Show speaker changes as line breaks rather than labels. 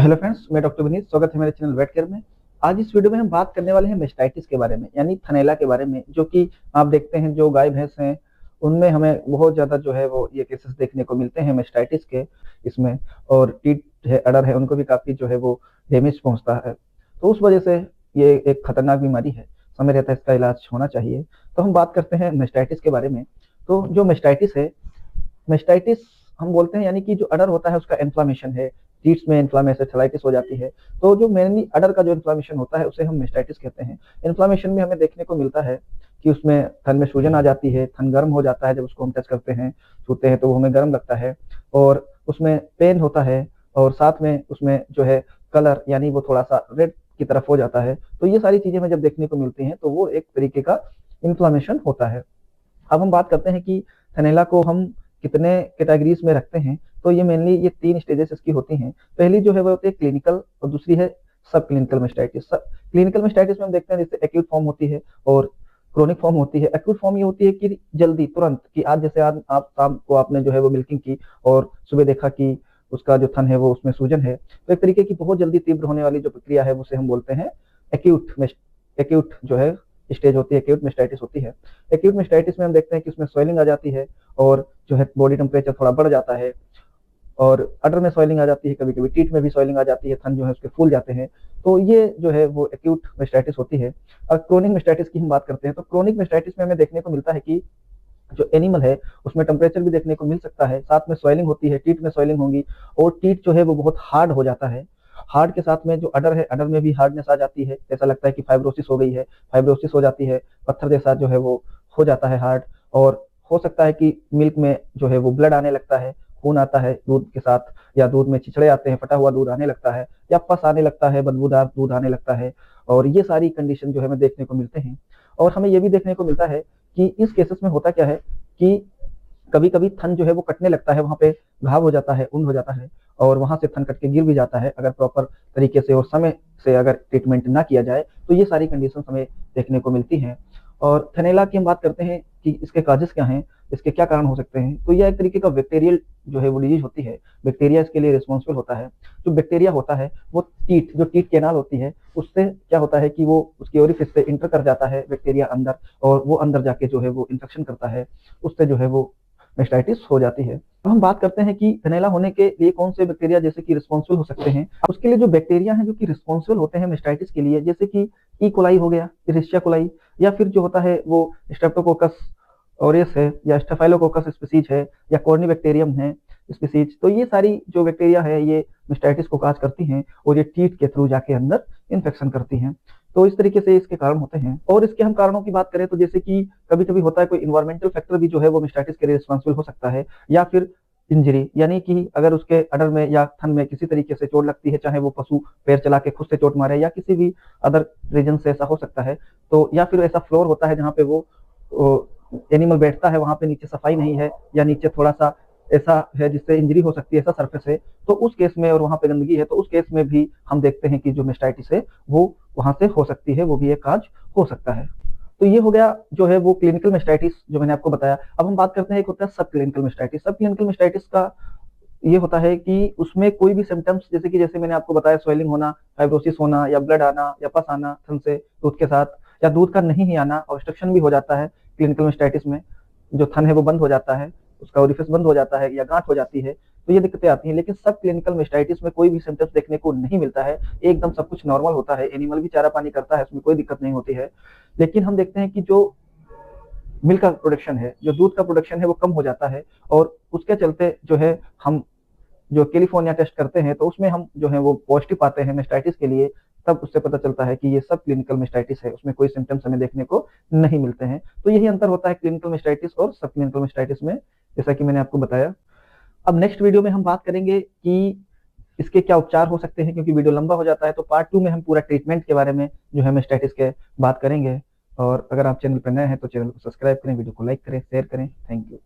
Hello friends, मैं doctor Vineet. स्वागत है मेरे चैनल वेट केयर में। आज इस वीडियो में हम बात करने वाले हैं मेस्टाइटिस के बारे में, यानी थनैला के बारे में, जो कि आप देखते हैं जो गाय भैंस हैं उनमें हमें बहुत ज़्यादा जो है वो ये केसेस देखने को मिलते हैं मेस्टाइटिस के इसमें। और टीथ है, अडर है, उनको भी काफ़ी जो है वो डैमेज पहुंचता है। तो उस वजह से ये एक खतरनाक बीमारी है, समय रहता है इसका इलाज होना चाहिए। तो हम बात करते हैं मेस्टाइटिस के बारे में। तो जो मेस्टाइटिस है, मेस्टाइटिस हम बोलते हैं यानी कि जो अडर होता है उसका इन्फ्लामेशन है, टीट्स में इन्फ्लामेशन थलाइटिस हो जाती है। तो जो मेनली अडर का जो इन्फ्लामेशन होता है उसे हम मेस्टाइटिस कहते हैं। इन्फ्लामेशन में हमें देखने को मिलता है कि उसमें थन में सूजन आ जाती है, थन गर्म हो जाता है, जब उसको हम टच करते हैं, छूते हैं तो वो हमें गर्म लगता है, और उसमें पेन होता है, और साथ में उसमें जो है कलर यानी वो थोड़ा सा रेड की तरफ हो जाता है। तो ये सारी चीजें हमें जब देखने को मिलती हैं तो वो एक तरीके का इन्फ्लामेशन होता है। अब हम बात करते हैं कि थनैला को हम कितने कैटेगरीज में रखते हैं। तो ये मेनली ये 3 स्टेजेस इसकी होती हैं। पहली जो है वो होती है क्लिनिकल, और दूसरी है सब क्लिनिकल मेस्टाइटिस। सब क्लिनिकल मेस्टाइटिस में हम देखते हैं जैसे एक्यूट फॉर्म होती है और क्रोनिक फॉर्म होती है। एक्यूट फॉर्म ये होती है कि जल्दी तुरंत, कि आज जैसे आज आप शाम को आपने जो है वो मिल्किंग की और सुबह देखा कि उसका जो थन है वो उसमें सूजन है, तो एक तरीके की बहुत जल्दी तीव्र होने वाली जो प्रक्रिया है उसे हम बोलते हैं एक्यूट एक्यूट जो है स्टेज होती है, एक्यूट मेस्टाइटिस होती है। एक्यूट मेस्टाइटिस में हम देखते हैं कि उसमें स्वेलिंग आ जाती है, और जो है बॉडी टेम्परेचर थोड़ा बढ़ जाता है, और अडर में स्वेलिंग आ जाती है, कभी कभी टीथ में भी स्वेलिंग आ जाती है, थन जो है उसके फूल जाते हैं। तो ये जो है वो एक्यूट मेस्टाइटिस होती है। और क्रोनिक मेस्टाइटिस की हम बात करते हैं तो क्रोनिक मेस्टाइटिस में हमें देखने को मिलता है कि जो एनिमल है उसमें टेम्परेचर भी देखने को मिल सकता है, साथ में स्वेलिंग होती है, टीथ में स्वेलिंग होगी, और टीथ जो है वो बहुत हार्ड हो जाता है। हार्ड के साथ में जो अडर है, अडर में भी हार्डनेस आ जाती है, ऐसा लगता है कि फाइब्रोसिस हो गई है, फाइब्रोसिस हो जाती है, पत्थर जैसा जो है वो हो जाता है हार्ड। और हो सकता है कि मिल्क में जो है वो ब्लड आने लगता है, खून आता है दूध के साथ, या दूध में छिछड़े आते हैं, फटा हुआ दूध आने लगता है, या पस आने लगता है, बदबूदार दूध आने लगता है। और ये सारी कंडीशन जो है हमें देखने को मिलते हैं। और हमें ये भी देखने को मिलता है कि इस केसेस में होता क्या है कि कभी कभी थन जो है वो कटने लगता है, वहां पे घाव हो जाता है, ऊंड हो जाता है, और वहां से थन कट के गिर भी जाता है अगर प्रॉपर तरीके से और समय से अगर ट्रीटमेंट ना किया जाए। तो ये सारी कंडीशन हमें देखने को मिलती हैं। और थनैला की हम बात करते हैं कि इसके काजेस क्या हैं, इसके क्या कारण हो सकते हैं। तो यह एक तरीके का बैक्टीरियल जो है वो डिजीज होती है। बैक्टीरिया इसके लिए रिस्पॉन्सिबल होता है। जो बैक्टीरिया होता है वो जो टीथ कैनाल होती है उससे क्या होता है कि वो उसकी ओरिफिस से इंटर कर जाता है बैक्टीरिया अंदर, और वो अंदर जाके जो है वो इन्फेक्शन करता है, उससे जो है वो मेस्टाइटिस हो जाती है। अब हम बात करते हैं कि थनैला होने के लिए कौन से बैक्टीरिया जैसे कि रिस्पॉन्सिबल हो सकते हैं। उसके लिए जो बैक्टीरिया हैं जो कि रिस्पॉन्सिबल होते हैं मेस्टाइटिस के लिए, जैसे कि ई कोलाई हो गया, इरिस्टिया कोलाई, या फिर जो होता है वो स्ट्रेप्टोकोकस ऑरियस है, या स्टेफाइलोकोकस स्पीसीज है, या कॉर्निबैक्टीरियम है स्पीसीज। तो ये सारी जो बैक्टीरिया है ये मेस्टाइटिस को काज करती हैं, और ये टीथ के थ्रू जाके अंदर इन्फेक्शन करती हैं। तो इस तरीके से इसके कारण होते हैं। और इसके हम कारणों की बात करें तो जैसे कि कभी कभी होता है कोई इन्वायरमेंटल फैक्टर भी जो है वो मेस्टाइटिस के लिए रिस्पॉन्सिबल हो सकता है, या फिर इंजरी, यानी कि अगर उसके अडर में या थन में किसी तरीके से चोट लगती है, चाहे वो पशु पैर चला के खुद से चोट मारे या किसी भी अदर रीजन से ऐसा हो सकता है। तो या फिर ऐसा फ्लोर होता है जहाँ पे वो एनिमल बैठता है, वहां पे नीचे सफाई नहीं है, या नीचे थोड़ा सा ऐसा है जिससे इंजरी हो सकती है, ऐसा सरफेस है, तो उस केस में, और वहां पे गंदगी है, तो उस केस में भी हम देखते हैं कि जो मेस्टाइटिस है वो वहां से हो सकती है, वो भी एक काज हो सकता है। तो ये हो गया जो है वो क्लिनिकल मेस्टाइटिस जो मैंने आपको बताया। अब हम बात करते हैं एक होता है सब क्लिनिकल मेस्टाइटिस। सब क्लिनिकल मेस्टाइटिस का ये होता है कि उसमें कोई भी सिम्टम्स, जैसे मैंने आपको बताया, स्वेलिंग होना, फाइब्रोसिस होना, या ब्लड आना, या पस आना थन से दूध के साथ, या दूध का नहीं ही आना, ऑब्स्ट्रक्शन भी हो जाता है क्लिनिकल मेस्टाइटिस में, जो थन है वो बंद हो जाता है, उसका ओरिफिस बंद हो जाता है, या गांठ हो जाती है। तो ये दिक्कतें आती हैं। लेकिन सब क्लिनिकल मेस्टाइटिस में कोई भी सिम्टम्स देखने को नहीं मिलता है, एकदम सब कुछ नॉर्मल होता है, एनिमल भी चारा पानी करता है, उसमें कोई दिक्कत नहीं होती है। लेकिन हम देखते हैं कि जो मिल्क का प्रोडक्शन है, जो दूध का प्रोडक्शन है वो कम हो जाता है, और उसके चलते जो है हम जो कैलिफोर्निया टेस्ट करते हैं तो उसमें हम जो है वो पॉजिटिव पाते हैं मेस्टाइटिस के लिए। तब उससे पता चलता है कि ये सब क्लिनिकल मेस्टाइटिस है, उसमें कोई सिम्टम्स हमें देखने को नहीं मिलते हैं। तो यही अंतर होता है क्लिनिकल मेस्टाइटिस और सब क्लिनिकल मेस्टाइटिस में, जैसा कि मैंने आपको बताया। अब नेक्स्ट वीडियो में हम बात करेंगे कि इसके क्या उपचार हो सकते हैं, क्योंकि वीडियो लंबा हो जाता है। तो पार्ट 2 में हम पूरा ट्रीटमेंट के बारे में जो है मेस्टाइटिस के बात करेंगे। और अगर आप चैनल पर नए हैं तो चैनल को सब्सक्राइब करें, वीडियो को लाइक करें, शेयर करें। Thank you.